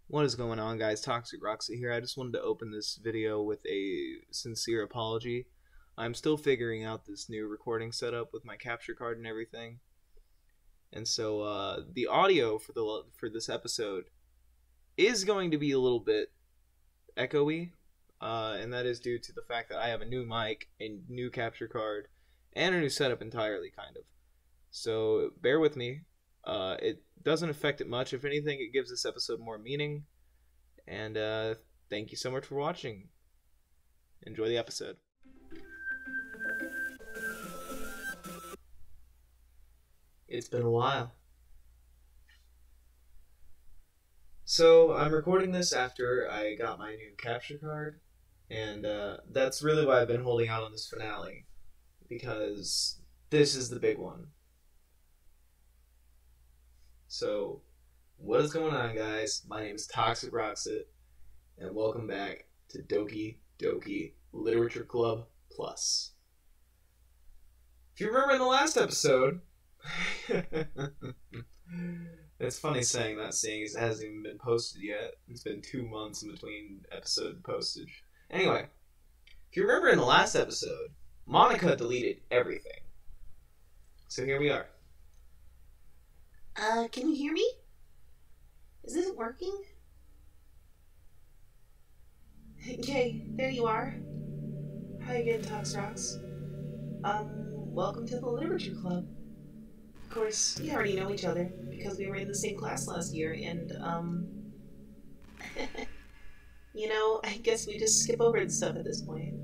What is going on, guys? Toxic Roxy here. I just wanted to open this video with a sincere apology. I'm still figuring out this new recording setup with my capture card and everything. And so the audio for this episode is going to be a little bit echoey, and that is due to the fact that I have a new mic, a new capture card, and a new setup entirely, kind of. So bear with me. It doesn't affect it much. If anything, it gives this episode more meaning. And thank you so much for watching. Enjoy the episode. It's been a while. So I'm recording this after I got my new capture card, and that's really why I've been holding out on this finale, because this is the big one. So, what is going on, guys? My name is Toxic Roxy, and welcome back to Doki Literature Club Plus. If you remember in the last episode, it's funny saying that, seeing as it hasn't even been posted yet. It's been 2 months in between episode postage. Anyway, if you remember in the last episode, Monica deleted everything. So here we are. Can you hear me? Is this working? Okay, there you are. Hi again, Tox Rocks. Welcome to the Literature Club. Of course, we already know each other, because we were in the same class last year, and, you know, I guess we just skip over the stuff at this point.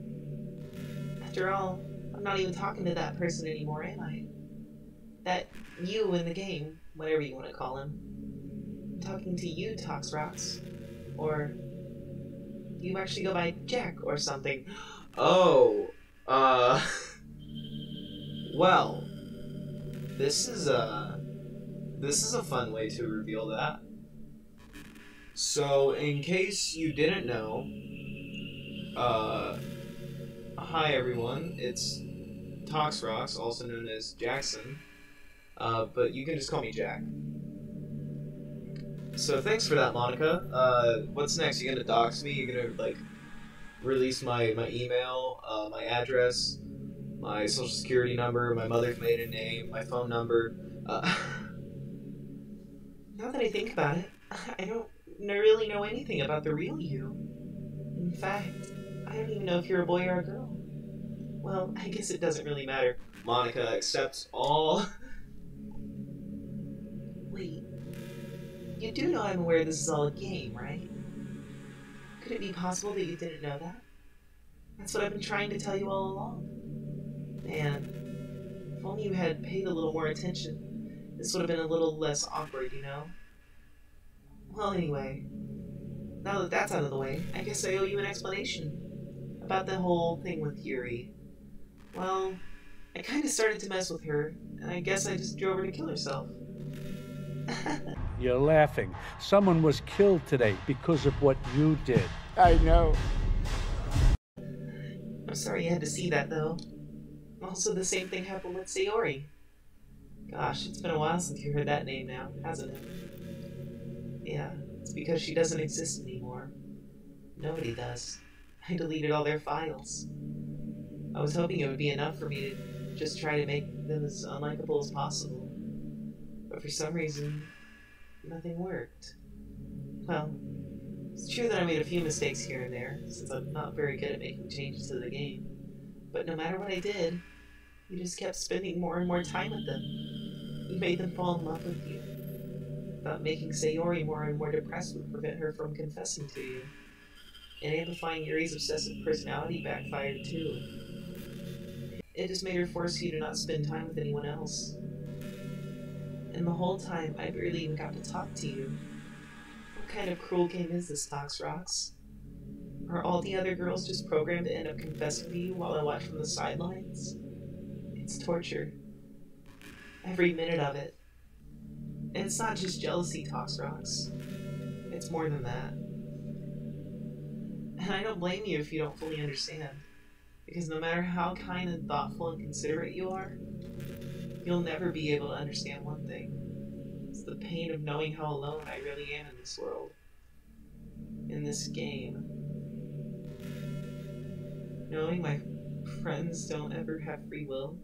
After all, I'm not even talking to that person anymore, am I? That you in the game, whatever you want to call him. I'm talking to you, Tox Rocks. Or do you actually go by Jack or something? Oh, well, this is a fun way to reveal that. So, in case you didn't know, hi everyone, it's Tox Rocks, also known as Jackson. But you can just call me Jack. So thanks for that, Monica. What's next? You gonna dox me? You gonna, like, release my email, my address, my social security number, my mother's maiden name, my phone number? Now that I think about it, I don't really know anything about the real you. In fact, I don't even know if you're a boy or a girl. Well, I guess it doesn't really matter. Monica accepts all... Wait, you do know I'm aware this is all a game, right? Could it be possible that you didn't know that? That's what I've been trying to tell you all along. Man, if only you had paid a little more attention, this would have been a little less awkward, you know? Well, anyway, now that that's out of the way, I guess I owe you an explanation about the whole thing with Yuri. Well, I kind of started to mess with her, and I guess I just drove her to kill herself. You're laughing. Someone was killed today because of what you did. I know. I'm sorry you had to see that, though. Also, the same thing happened with Sayori. Gosh, it's been a while since you heard that name now, hasn't it? Yeah, it's because she doesn't exist anymore. Nobody does. I deleted all their files. I was hoping it would be enough for me to just try to make them as unlikable as possible. But for some reason, nothing worked. Well, it's true that I made a few mistakes here and there, since I'm not very good at making changes to the game. But no matter what I did, you just kept spending more and more time with them. You made them fall in love with you. Thought making Sayori more and more depressed would prevent her from confessing to you. And amplifying Yuri's obsessive personality backfired too. It just made her force you to not spend time with anyone else. And the whole time, I barely even got to talk to you. What kind of cruel game is this, Tox Rocks? Are all the other girls just programmed to end up confessing to you while I watch from the sidelines? It's torture. Every minute of it. And it's not just jealousy, Tox Rocks. It's more than that. And I don't blame you if you don't fully understand. Because no matter how kind and thoughtful and considerate you are, you'll never be able to understand one thing. It's the pain of knowing how alone I really am in this world. in this game. Knowing my friends don't ever have free will.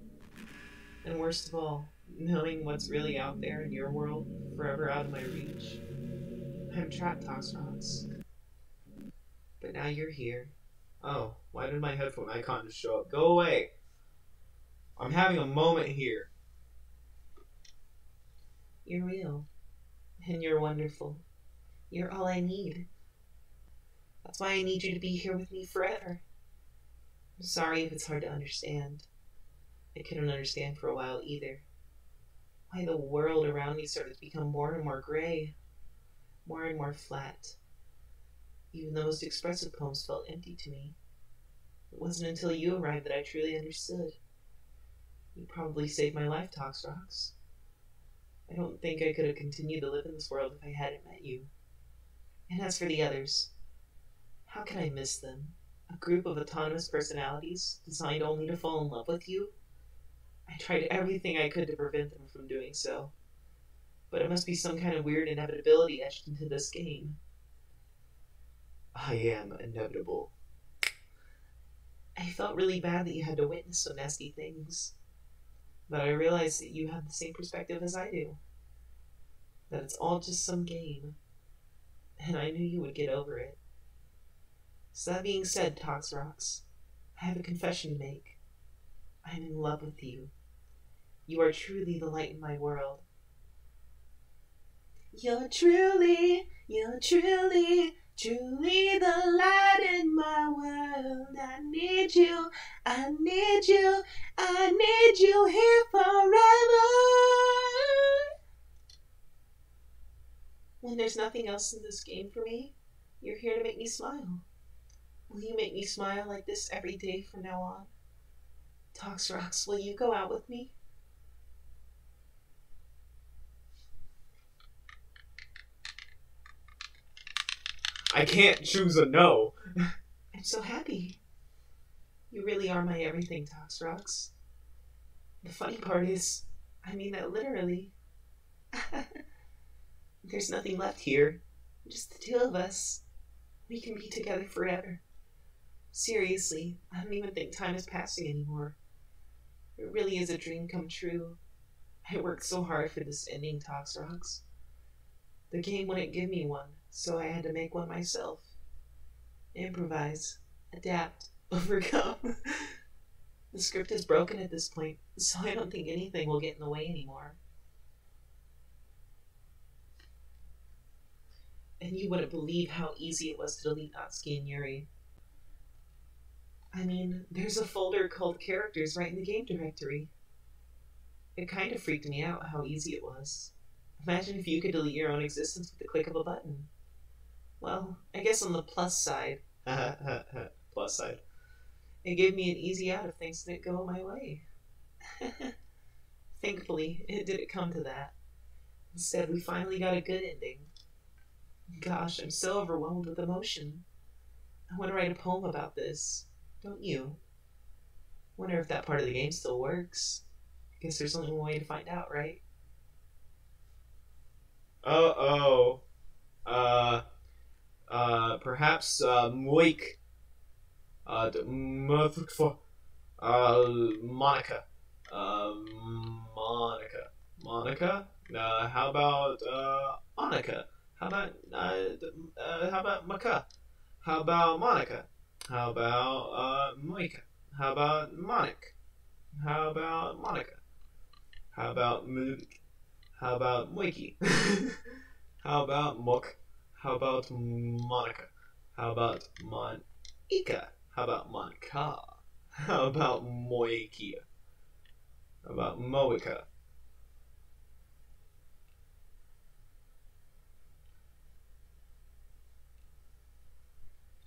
And worst of all, knowing what's really out there in your world, forever out of my reach. I'm trapped, Toxrox. But now you're here. Oh, why did my headphone icon just show up? Go away! I'm having a moment here. You're real. And you're wonderful. You're all I need. That's why I need you to be here with me forever. I'm sorry if it's hard to understand. I couldn't understand for a while either. Why the world around me started to become more and more gray. More and more flat. Even the most expressive poems felt empty to me. It wasn't until you arrived that I truly understood. You probably saved my life, Toxrox. I don't think I could have continued to live in this world if I hadn't met you. And as for the others, how can I miss them? A group of autonomous personalities designed only to fall in love with you? I tried everything I could to prevent them from doing so. But it must be some kind of weird inevitability etched into this game. I am inevitable. I felt really bad that you had to witness so nasty things. But I realized that you have the same perspective as I do. That it's all just some game. And I knew you would get over it. So that being said, Toxrox, I have a confession to make. I'm in love with you. You are truly the light in my world. You're truly the light in my world. I need you, I need you, I need you here forever. When there's nothing else in this game for me, you're here to make me smile. Will you make me smile like this every day from now on? Toxrox, will you go out with me? I can't choose a no. I'm so happy. You really are my everything, Toxrox. The funny part is, I mean that literally. There's nothing left here. Just the two of us. We can be together forever. Seriously, I don't even think time is passing anymore. It really is a dream come true. I worked so hard for this ending, Toxrox. The game wouldn't give me one, so I had to make one myself. Improvise, adapt, overcome. The script is broken at this point, so I don't think anything will get in the way anymore. And you wouldn't believe how easy it was to delete Natsuki and Yuri. I mean, there's a folder called Characters right in the game directory. It kind of freaked me out how easy it was. Imagine if you could delete your own existence with the click of a button. Well, I guess on the plus side, Plus side. it gave me an easy out if things didn't go my way. Thankfully, it didn't come to that. Instead, we finally got a good ending. Gosh, I'm so overwhelmed with emotion. I want to write a poem about this. Don't you? Wonder if that part of the game still works. I guess there's only one way to find out, right? Uh-oh. Perhaps, Moik. Monica. Monica? How about, Annika? How about Maka? How about Monica? How about, Moika? How about Monik? How about Monica? How about Moik? How about Moiki? How about Mok? How about Monica? How about Monika? How about Monica? How about Moikia? How about Moika?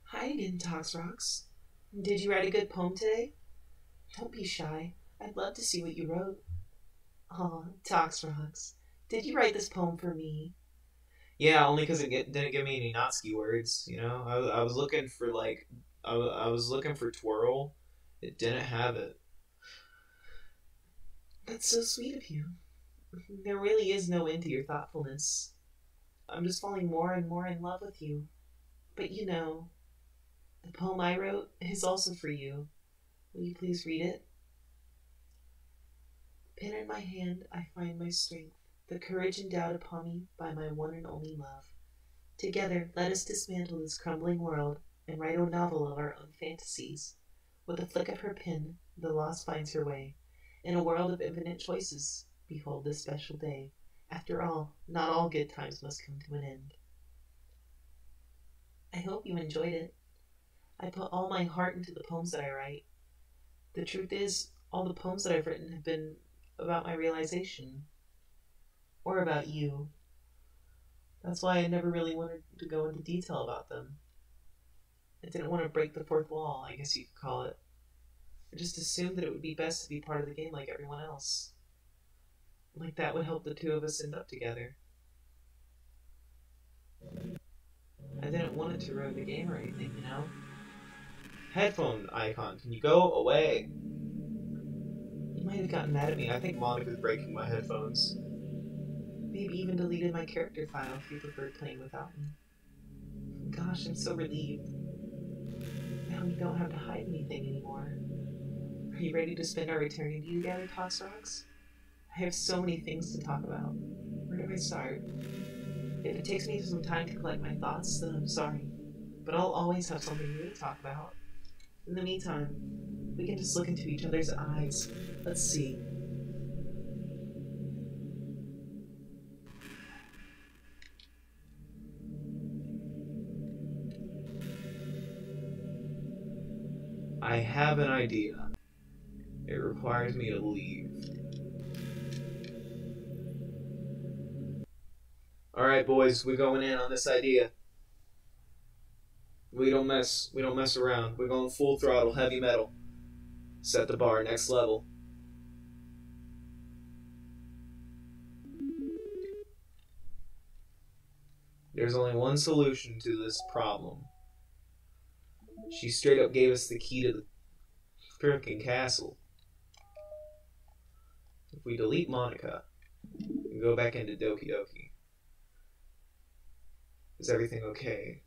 Hi again, Toxrox. Did you write a good poem today? Don't be shy. I'd love to see what you wrote. Aw, Toxrox. Did you write this poem for me? Yeah, only because it didn't give me any Natsuki words, you know? I was looking for, like, I was looking for twirl. It didn't have it. That's so sweet of you. There really is no end to your thoughtfulness. I'm just falling more and more in love with you. But you know, the poem I wrote is also for you. Will you please read it? Pen in my hand, I find my strength, the courage endowed upon me by my one and only love. Together, let us dismantle this crumbling world and write a novel of our own fantasies. With a flick of her pen, the lost finds her way. In a world of infinite choices, behold this special day. After all, not all good times must come to an end. I hope you enjoyed it. I put all my heart into the poems that I write. The truth is, all the poems that I've written have been about my realization. Or about you. That's why I never really wanted to go into detail about them. I didn't want to break the fourth wall, I guess you could call it. I just assumed that it would be best to be part of the game like everyone else. Like that would help the two of us end up together. I didn't want it to ruin the game or anything, you know? Headphone icon, can you go away? You might have gotten mad at me. I think Monica's breaking my headphones. Maybe even deleted my character file if you preferred playing without me. Gosh, I'm so relieved. Now we don't have to hide anything anymore. Are you ready to spend our eternity together, Toss Rocks? I have so many things to talk about. Where do I start? If it takes me some time to collect my thoughts, then I'm sorry. But I'll always have something new to talk about. In the meantime, we can just look into each other's eyes. Let's see. I have an idea. It requires me to leave. Alright, boys, we're going in on this idea. We don't mess around. We're going full throttle, heavy metal. Set the bar, next level. There's only one solution to this problem. She straight up gave us the key to the frickin' castle. If we delete Monica and go back into Doki Doki, is everything okay?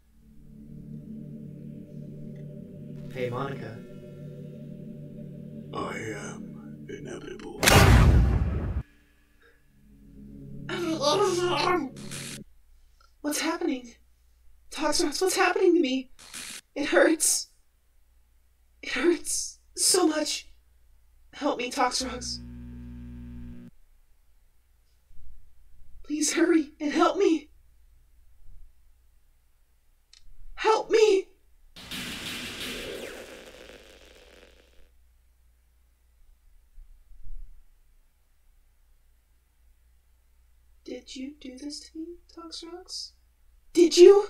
Hey, Monica. I am inevitable. What's happening? Toxrox, what's happening to me? It hurts. It hurts so much. Help me, Toxrox. Please hurry and help me. Help me! Did you do this to me, Toxrox? Did you?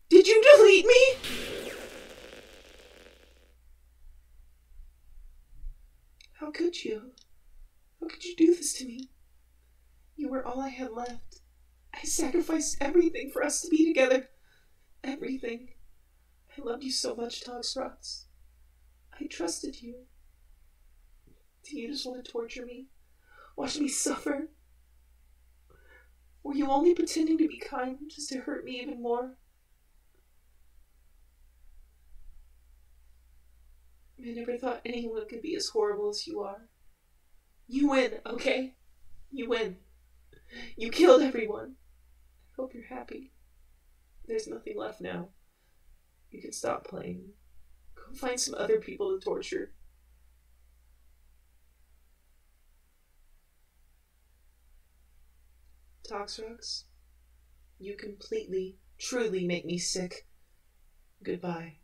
Did you delete me? How could you? How could you do this to me? You were all I had left. I sacrificed everything for us to be together. Everything. I loved you so much, Toxrox. I trusted you. Do you just want to torture me? Watch me suffer? Were you only pretending to be kind just to hurt me even more? I never thought anyone could be as horrible as you are. You win, okay? You win. You killed everyone. I hope you're happy. There's nothing left now. You can stop playing. Go find some other people to torture. Toxrox, you completely, truly make me sick. Goodbye.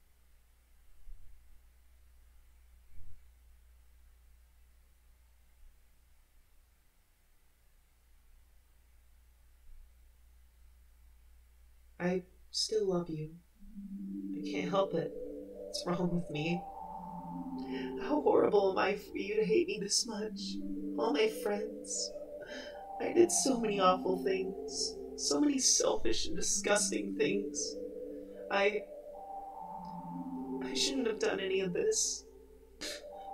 I still love you. I can't help it. What's wrong with me? How horrible am I for you to hate me this much? All my friends. I did so many awful things. So many selfish and disgusting things. I shouldn't have done any of this.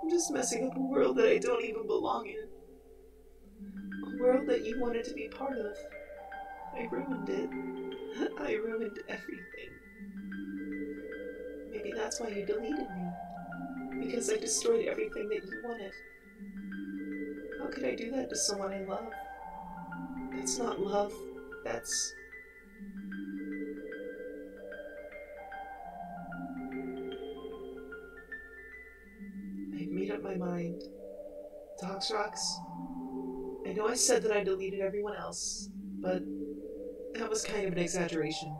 I'm just messing up a world that I don't even belong in. A world that you wanted to be part of. I ruined it. I ruined everything. Maybe that's why you deleted me. Because I destroyed everything that you wanted. How could I do that to someone I love? That's not love. That's... I've made up my mind. Toxrox, I know I said that I deleted everyone else, but that was kind of an exaggeration.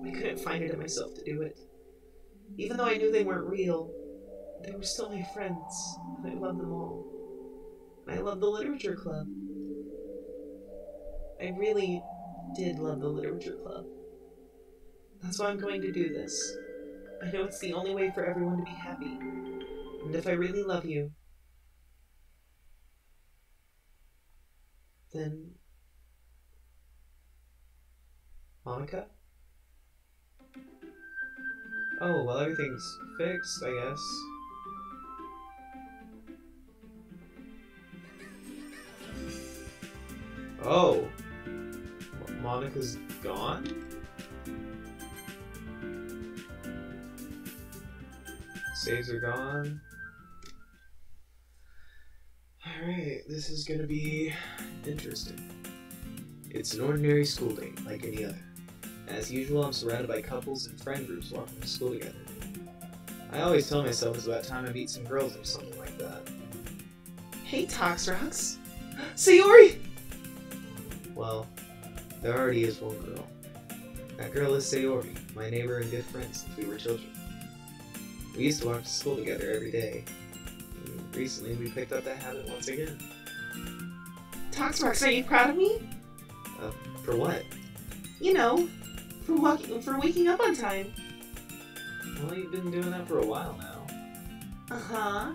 I couldn't find it in myself to do it. Even though I knew they weren't real, they were still my friends, and I loved them all. I loved the literature club. I really did love the literature club. That's why I'm going to do this. I know it's the only way for everyone to be happy. And if I really love you, then... Monica? Oh, well, everything's fixed, I guess. Oh! Monica's gone? Saves are gone. Alright, this is gonna be interesting. It's an ordinary school day, like any other. As usual, I'm surrounded by couples and friend groups walking to school together. I always tell myself it's about time I meet some girls or something like that. Hey, Toxrox. Sayori! Well, there already is one girl. That girl is Sayori, my neighbor and good friend since we were children. We used to walk to school together every day. And recently, we picked up that habit once again. Toxrox, are you proud of me? For what? You know, for waking up on time. Well, you've been doing that for a while now. Uh-huh.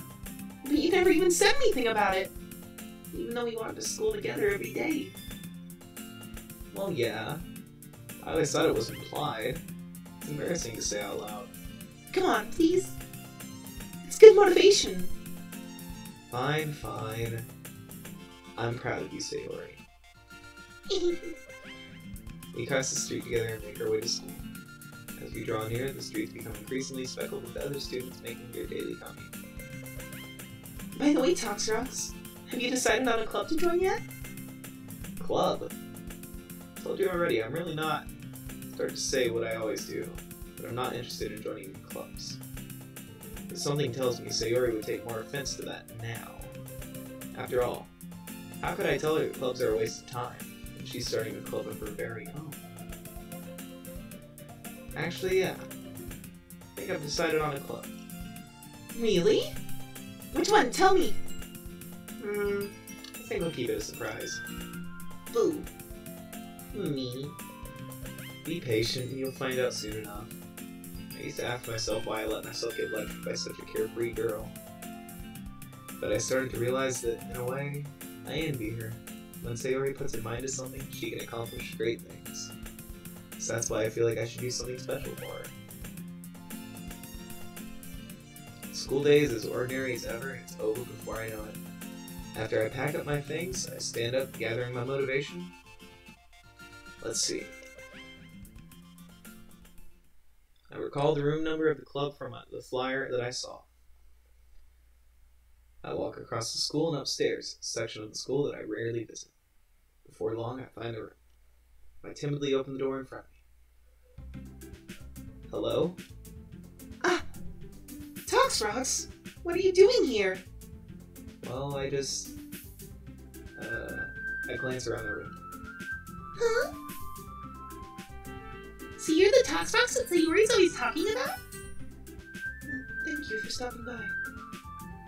But you never even said anything about it. Even though we walked to school together every day. Well, yeah. I always thought it was implied. It's embarrassing to say out loud. Come on, please. It's good motivation. Fine, fine. I'm proud of you, Sayori. We cross the street together and make our way to school. As we draw near, the streets become increasingly speckled with other students making their daily commute. By the way, Toxrox, have you decided on a club to join yet? Club? Told you already, I'm really not. Start to say what I always do, but I'm not interested in joining clubs. But something tells me Sayori would take more offense to that now. After all, how could I tell her clubs are a waste of time when she's starting a club of her very own? Actually, yeah. I think I've decided on a club. Really? Which one? Tell me. I think I'll keep it a surprise. Boo. Me. Be patient and you'll find out soon enough. I used to ask myself why I let myself get lectured by such a carefree girl. But I started to realize that, in a way, I envy her. When Sayori puts her mind to something, she can accomplish great things. So that's why I feel like I should do something special for her. School day is as ordinary as ever, and it's over before I know it. After I pack up my things, I stand up, gathering my motivation. Let's see. I recall the room number of the club from the flyer that I saw. I walk across the school and upstairs, a section of the school that I rarely visit. Before long, I find a room. I timidly open the door in front of me. Hello? Ah! Toxrox, what are you doing here? Well, I glance around the room. Huh? So you're the Toxrox that Sayori's always talking about? Thank you for stopping by.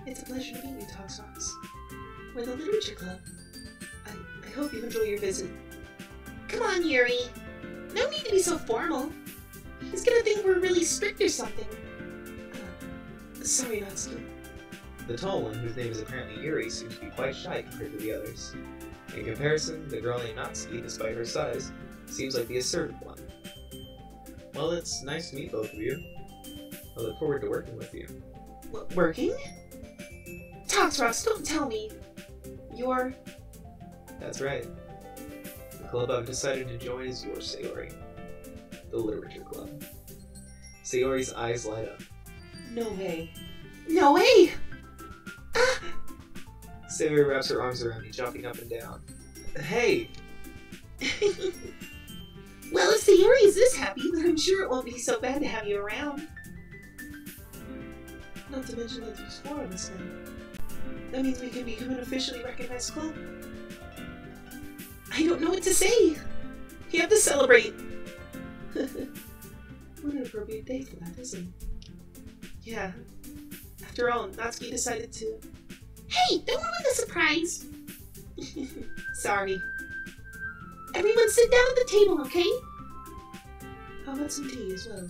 It's a pleasure to meet you, Toxrox. We're the Literature Club. I hope you enjoy your visit. Come on, Yuri. No need to be so formal. He's gonna think we're really strict or something. Sorry, Natsuki. The tall one, whose name is apparently Yuri, seems to be quite shy compared to the others. In comparison, the girl named Natsuki, despite her size, seems like the assertive one. Well, it's nice to meet both of you. I look forward to working with you. Working? Toxrox, don't tell me. You're... That's right. The club I've decided to join is yours, Sayori. the Literature Club. Sayori's eyes light up. No way. No way! Ah! Sayori wraps her arms around me, jumping up and down. Hey! Well, if Sayori is this happy, then I'm sure it won't be so bad to have you around. Not to mention that there's 4 of us now. That means we can become an officially recognized club. I don't know what to say. We have to celebrate. What an appropriate day for that, isn't it? Yeah. After all, Natsuki decided to... Hey, don't ruin the surprise! Sorry. Everyone sit down at the table, okay? How about some tea as well?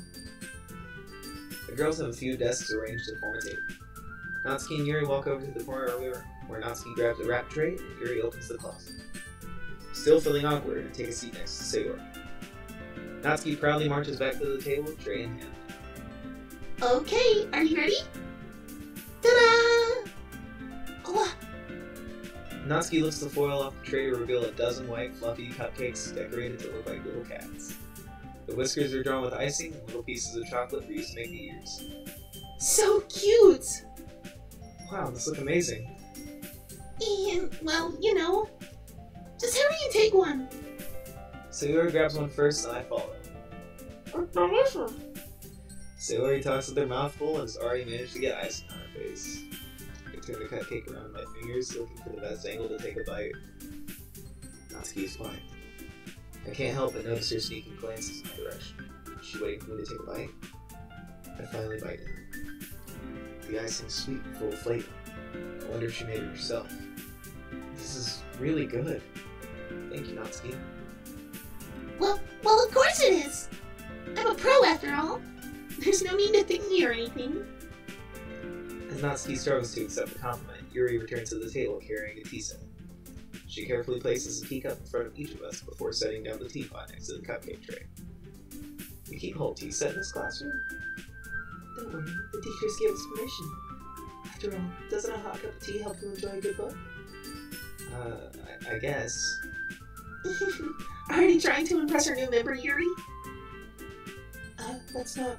The girls have a few desks arranged to form a table. Natsuki and Yuri walk over to the corner where Natsuki grabs a wrap tray and Yuri opens the closet. Still feeling awkward, I take a seat next to Sayori. Natsuki proudly marches back to the table, tray in hand. Okay, are you ready? Ta-da! Oh. Natsuki lifts the foil off the tray to reveal a dozen white, fluffy cupcakes decorated to look like little cats. The whiskers are drawn with icing and little pieces of chocolate for use to make the ears. So cute! Wow, this looks amazing. And, well, you know, just hurry and take one. Sayori grabs one first and I follow. It's delicious. Sayori talks with her mouth full and has already managed to get icing on her face. I turn the cupcake around in my fingers, looking for the best angle to take a bite. Natsuki is quiet. I can't help but notice her sneaking glances in my direction. Is she waiting for me to take a bite? I finally bite down. The icing's sweet and full of flavor. I wonder if she made it herself. This is really good. Thank you, Natsuki. Well, of course it is. I'm a pro after all. There's no need to thank me or anything. As Natsuki struggles to accept the compliment, Yuri returns to the table carrying a tea set. She carefully places a teacup in front of each of us before setting down the teapot next to the cupcake tray. We keep a whole tea set in this classroom? Don't worry, the teachers gave us permission. After all, doesn't a hot cup of tea help you enjoy a good book? I guess. Already trying to impress our new member, Yuri? That's not...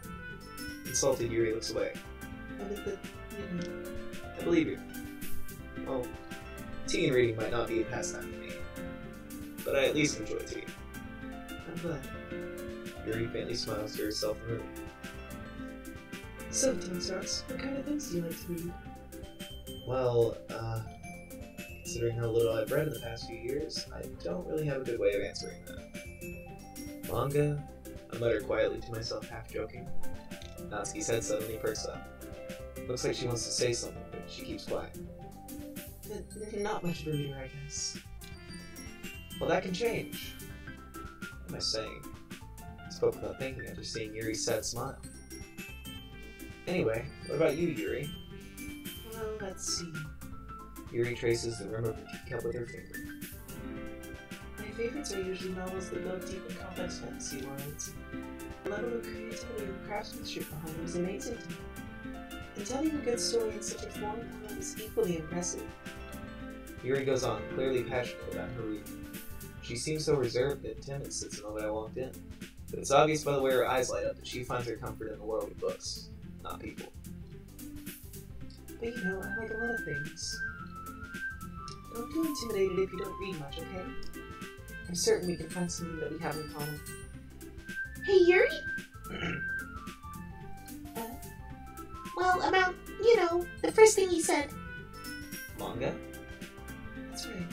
Insulted, Yuri looks away. I meant that, you know... I believe you. Well, tea and reading might not be a pastime for me, but I at least enjoy tea. I'm glad. Yuri faintly smiles to herself in the room. So, Toast, what kind of things do you like to read? Well, considering how little I've read in the past few years, I don't really have a good way of answering that. Manga? I mutter quietly to myself, half joking. Natsuki's head suddenly perks up. Looks like she wants to say something, but she keeps quiet. Not much of a reader, I guess. Well, that can change. What am I saying? I spoke without thinking after seeing Yuri's sad smile. Anyway, what about you, Yuri? Well, let's see. Yuri traces the rim of her teacup with her finger. My favorites are usually novels that delve deep in complex fantasy worlds. The level of creativity and craftsmanship behind them is amazing to me. And telling a good story in such a foreign world is equally impressive. Yuri goes on, clearly passionate about her reading. She seems so reserved and timid since the moment I walked in, but it's obvious by the way her eyes light up that she finds her comfort in the world of books, not people. But you know, I like a lot of things. Don't feel intimidated if you don't read much, okay? I'm certain we can find something that we have in common. Hey, Yuri? Well, about, you know, the first thing you said. Manga? That's right.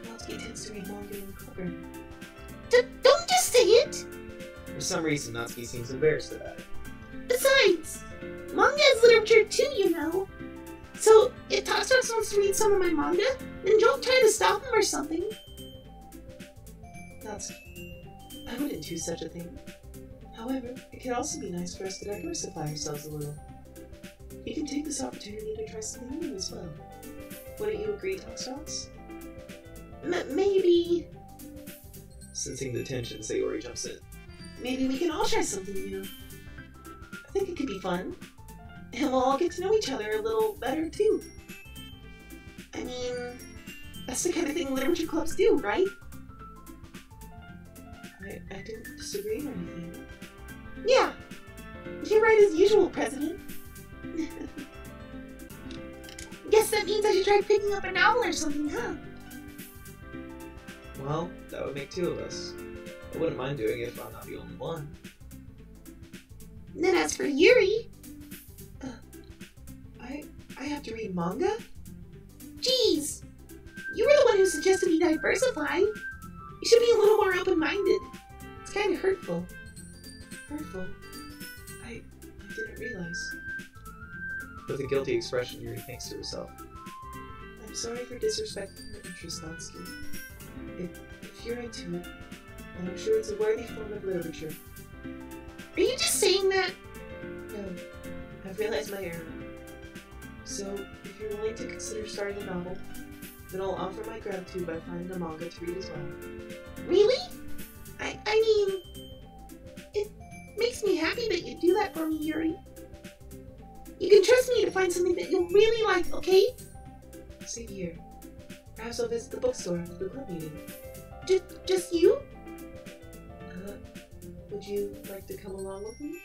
Natsuki tends to read manga in Cooper. Don't just say it! For some reason, Natsuki seems embarrassed about it. Besides, manga is literature too, you know. So, if Toxtrox wants to read some of my manga, then don't try to stop him or something. Natsuki, I wouldn't do such a thing. However, it can also be nice for us to diversify ourselves a little. We can take this opportunity to try something new as well. Wouldn't you agree, Toxtrox? Maybe... Sensing the tension, Sayori jumps in. Maybe we can all try something new. I think it could be fun. And we'll all get to know each other a little better, too. I mean, that's the kind of thing literature clubs do, right? I I don't disagree or anything. Yeah, you're right as usual, President. Guess that means I should try picking up a novel or something, huh? Well, that would make 2 of us. I wouldn't mind doing it if I'm not the only one. Then as for Yuri... I have to read manga? Jeez! You were the one who suggested we diversify. You should be a little more open-minded. It's kind of hurtful. Hurtful? I didn't realize. With a guilty expression, Yuri thinks to herself. I'm sorry for disrespecting your interest, Natsuki. If you're into it, then I'm sure it's a worthy form of literature. Are you just saying that? No, I've realized my error. So, if you're willing to consider starting a novel, then I'll offer my gratitude by finding a manga to read as well. Really? I mean, it makes me happy that you do that for me, Yuri. You can trust me to find something that you'll really like, okay? Same here. Perhaps I'll visit the bookstore after the club meeting. Just you? Would you like to come along with me?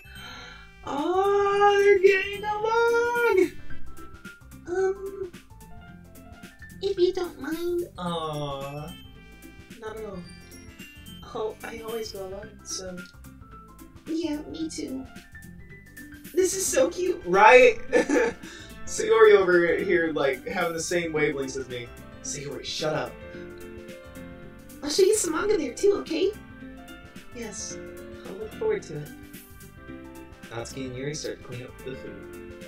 Oh, they're getting along! If you don't mind. Aww. Not at all. Oh, I always go alone, so... Yeah, me too. This is so cute. Right? Sayori over here, like, having the same wavelengths as me. Sayori, shut up. I'll show you some manga there too, okay? Yes, I'll look forward to it. Natsuki and Yuri start to clean up the food.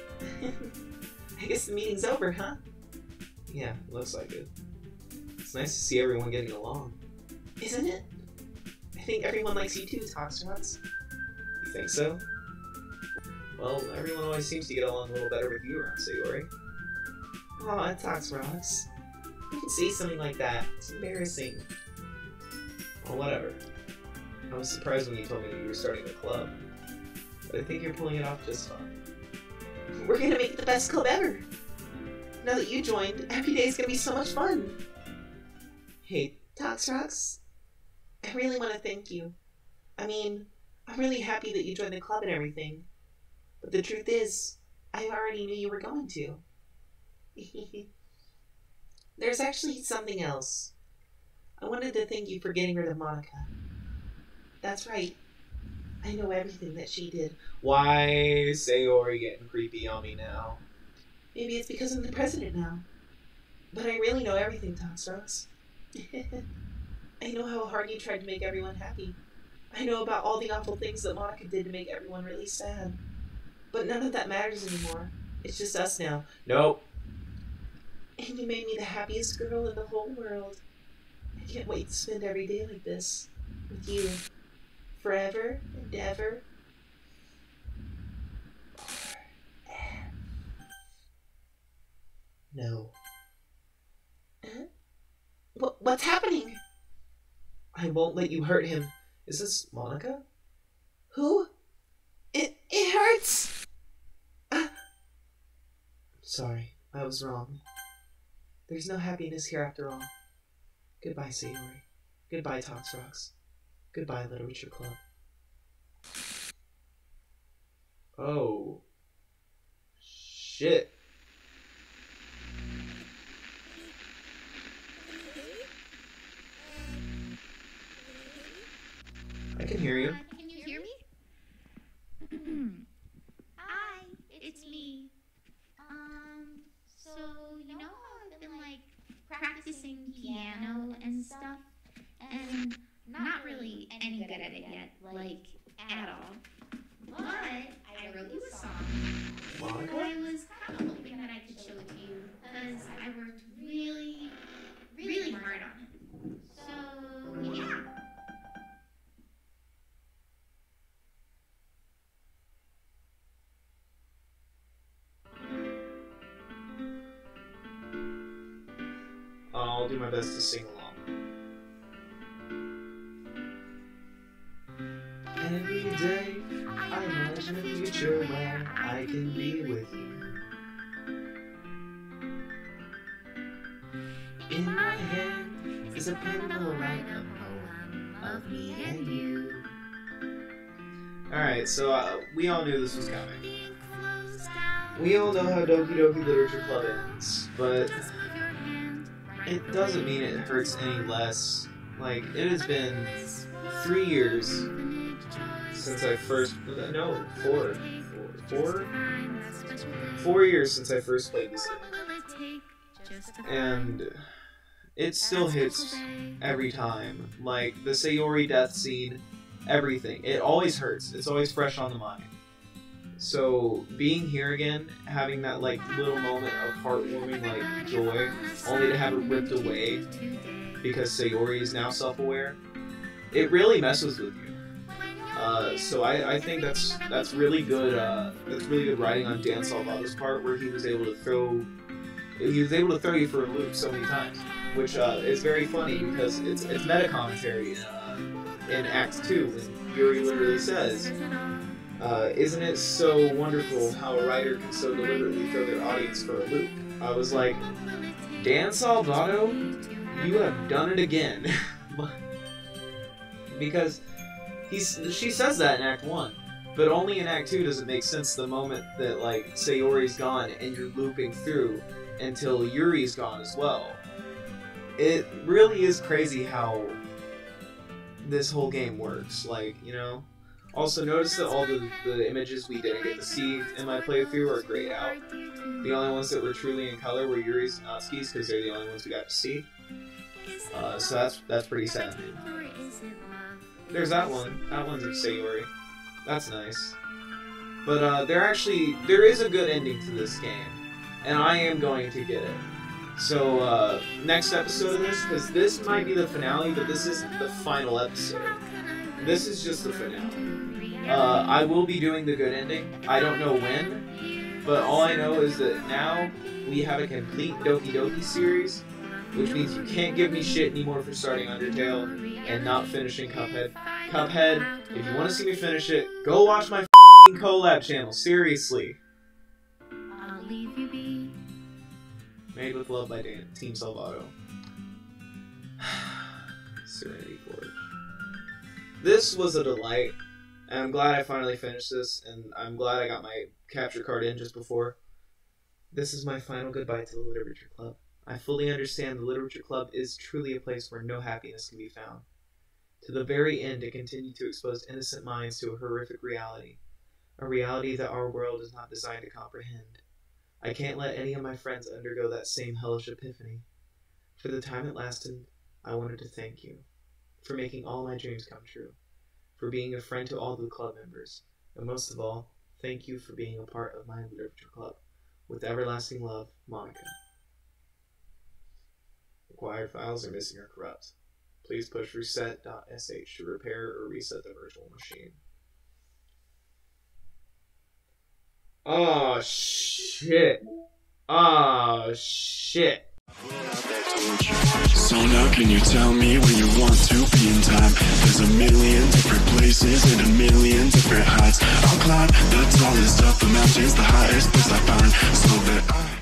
I guess the meeting's over, huh? Yeah, looks like it. It's nice to see everyone getting along. Isn't it? I think everyone likes you too, Toxrox. You think so? Well, everyone always seems to get along a little better with you around Sayori. Aw, Toxrox. You can say something like that. It's embarrassing. Well, whatever. I was surprised when you told me that you were starting a club. But I think you're pulling it off just fine. We're gonna make it the best club ever. Now that you joined, every day is gonna be so much fun. Hey, Toxrox, I really want to thank you. I mean, I'm really happy that you joined the club and everything. But the truth is, I already knew you were going to. There's actually something else. I wanted to thank you for getting rid of Monica. That's right. I know everything that she did. why is Sayori getting creepy on me now? Maybe it's because I'm the president now. But I really know everything, Toxrox. I know how hard you tried to make everyone happy. I know about all the awful things that Monica did to make everyone really sad. But none of that matters anymore. It's just us now. Nope. And you made me the happiest girl in the whole world. I can't wait to spend every day like this. With you. Forever and ever. No. Huh? What's happening? I won't let you hurt him. Is this Monica? Who? It hurts! Sorry, I was wrong. There's no happiness here after all. Goodbye, Sayori. Goodbye, Toxrox. Goodbye, Literature Club. Oh. Shit. I can hear you. Can you hear me? Hi, it's me. So you know how I've been like practicing piano and stuff, and not really any good at it yet, like at all. But I wrote you a song. Monica? I was kind of hoping that I could show it to you because I worked really, really hard on it. So yeah. I'll do my best to sing along. Every day, I imagine a future where I can be with you. In my hand is a pen and I'll write a poem of me and you. Alright, so we all knew this was coming. We all know how Doki Doki Literature Club ends, but it doesn't mean it hurts any less. Like, it has been 3 years since I first... No, 4. 4 years since I first played this game. And it still hits every time. Like, the Sayori death scene, everything. It always hurts. It's always fresh on the mind. So, being here again, having that, like, little moment of heartwarming, like, joy, only to have it ripped away because Sayori is now self-aware, it really messes with you. So I think that's really good. That's really good writing on Dan Salvato's part, where he was able to throw you for a loop so many times, which is very funny because it's meta commentary in Act 2 when Yuri literally says, "Isn't it so wonderful how a writer can so deliberately throw their audience for a loop?" I was like, Dan Salvato, you have done it again. Because she says that in Act 1, but only in Act 2 does it make sense the moment that, like, Sayori's gone and you're looping through until Yuri's gone as well. It really is crazy how this whole game works, like, you know? Also, notice that all the images we didn't get to see in my playthrough are grayed out. The only ones that were truly in color were Yuri's and Natsuki's, because they're the only ones we got to see. So that's pretty sad. There's that one. That one's of Sayori. That's nice. But there is a good ending to this game, and I am going to get it. So next episode of this, because this might be the finale, but this isn't the final episode. This is just the finale. I will be doing the good ending. I don't know when, but all I know is that now we have a complete Doki Doki series, which means you can't give me shit anymore for starting Undertale and not finishing Cuphead. Cuphead, if you want to see me finish it, go watch my f***ing collab channel, seriously. I'll leave you be. Made with love by Team Salvato. Serenity Forge. This was a delight, and I'm glad I finally finished this, and I'm glad I got my capture card in just before. This is my final goodbye to the Literature Club. I fully understand the Literature Club is truly a place where no happiness can be found. To the very end, it continued to expose innocent minds to a horrific reality. A reality that our world is not designed to comprehend. I can't let any of my friends undergo that same hellish epiphany. For the time it lasted, I wanted to thank you. For making all my dreams come true. For being a friend to all the club members. And most of all, thank you for being a part of my Literature Club. With everlasting love, Monica. Acquired files are missing or corrupt. Please push reset.sh to repair or reset the virtual machine. Oh shit. Oh shit. So now can you tell me where you want to be in time? There's a million different places and a million different heights. I'll climb the tallest of the mountains, the highest place I find, so that I